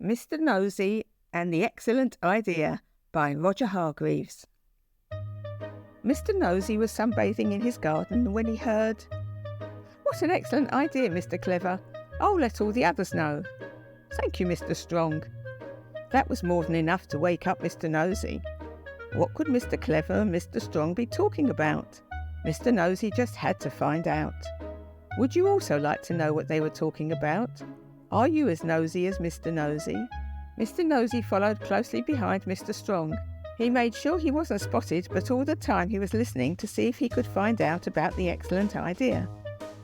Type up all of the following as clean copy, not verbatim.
Mr Nosey and the Excellent Idea by Roger Hargreaves. Mr Nosey was sunbathing in his garden when he heard, "What an excellent idea, Mr Clever. I'll let all the others know." "Thank you, Mr Strong." That was more than enough to wake up Mr Nosey. What could Mr Clever and Mr Strong be talking about? Mr Nosey just had to find out. Would you also like to know what they were talking about? Are you as nosy as Mr Nosey? Mr Nosey followed closely behind Mr Strong. He made sure he wasn't spotted, but all the time he was listening to see if he could find out about the excellent idea.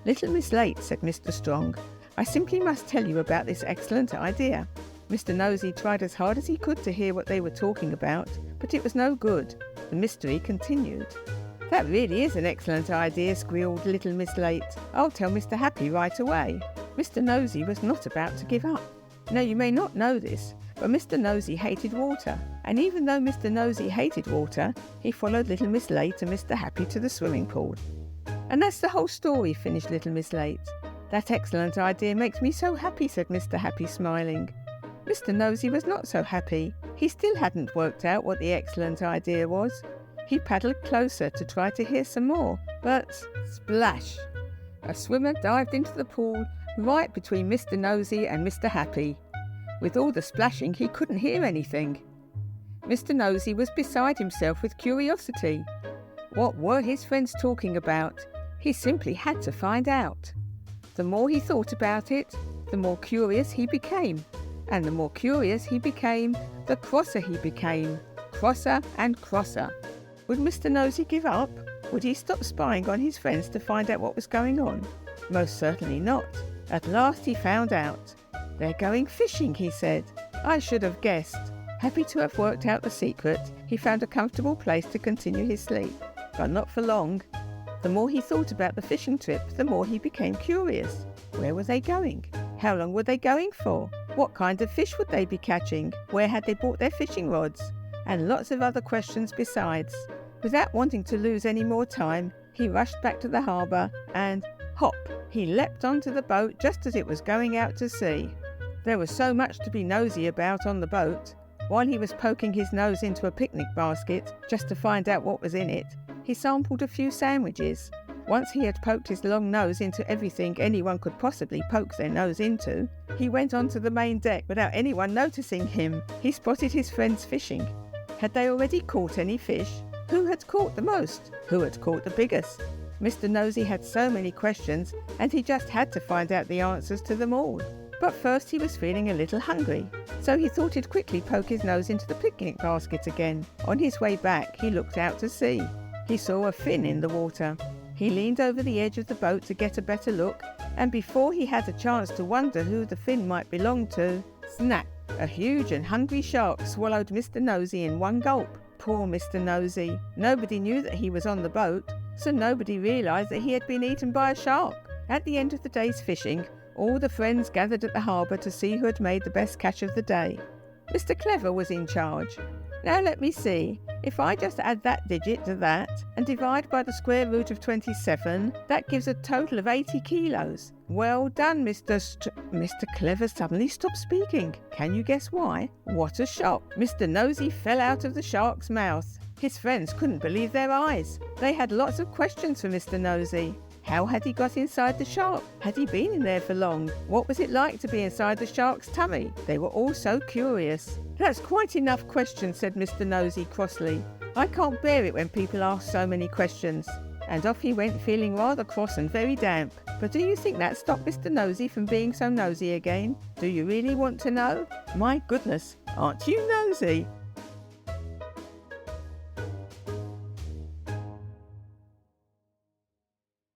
"Little Miss Late," said Mr Strong, "I simply must tell you about this excellent idea." Mr Nosey tried as hard as he could to hear what they were talking about, but it was no good. The mystery continued. "That really is an excellent idea," squealed Little Miss Late. "I'll tell Mr Happy right away." Mr Nosey was not about to give up. Now, you may not know this, but Mr Nosey hated water, and even though Mr Nosey hated water, he followed Little Miss Late and Mr Happy to the swimming pool. "And that's the whole story," finished Little Miss Late. "That excellent idea makes me so happy," said Mr Happy, smiling. Mr Nosey was not so happy. He still hadn't worked out what the excellent idea was. He paddled closer to try to hear some more, but splash! A swimmer dived into the pool right between Mr Nosey and Mr Happy. With all the splashing, he couldn't hear anything. Mr Nosey was beside himself with curiosity. What were his friends talking about? He simply had to find out. The more he thought about it, the more curious he became. And the more curious he became, the crosser he became. Crosser and crosser. Would Mr Nosey give up? Would he stop spying on his friends to find out what was going on? Most certainly not. At last he found out. "They're going fishing," he said. "I should have guessed." Happy to have worked out the secret, he found a comfortable place to continue his sleep. But not for long. The more he thought about the fishing trip, the more he became curious. Where were they going? How long were they going for? What kind of fish would they be catching? Where had they bought their fishing rods? And lots of other questions besides. Without wanting to lose any more time, he rushed back to the harbour and, hop, he leapt onto the boat just as it was going out to sea. There was so much to be nosy about on the boat. While he was poking his nose into a picnic basket just to find out what was in it, he sampled a few sandwiches. Once he had poked his long nose into everything anyone could possibly poke their nose into, he went onto the main deck without anyone noticing him. He spotted his friends fishing. Had they already caught any fish? Who had caught the most? Who had caught the biggest? Mr Nosey had so many questions, and he just had to find out the answers to them all. But first he was feeling a little hungry, so he thought he'd quickly poke his nose into the picnic basket again. On his way back, he looked out to sea. He saw a fin in the water. He leaned over the edge of the boat to get a better look, and before he had a chance to wonder who the fin might belong to, snap! A huge and hungry shark swallowed Mr Nosey in one gulp. Poor Mr Nosey. Nobody knew that he was on the boat, so nobody realised that he had been eaten by a shark. At the end of the day's fishing, all the friends gathered at the harbour to see who had made the best catch of the day. Mr Clever was in charge. "Now let me see. If I just add that digit to that and divide by the square root of 27, that gives a total of 80 kilos. Well done, Mr. Clever suddenly stopped speaking. Can you guess why? What a shock! Mr Nosey fell out of the shark's mouth. His friends couldn't believe their eyes. They had lots of questions for Mr Nosey. How had he got inside the shark? Had he been in there for long? What was it like to be inside the shark's tummy? They were all so curious. "That's quite enough questions," said Mr Nosey crossly. "I can't bear it when people ask so many questions." And off he went, feeling rather cross and very damp. But do you think that stopped Mr Nosey from being so nosy again? Do you really want to know? My goodness, aren't you nosy?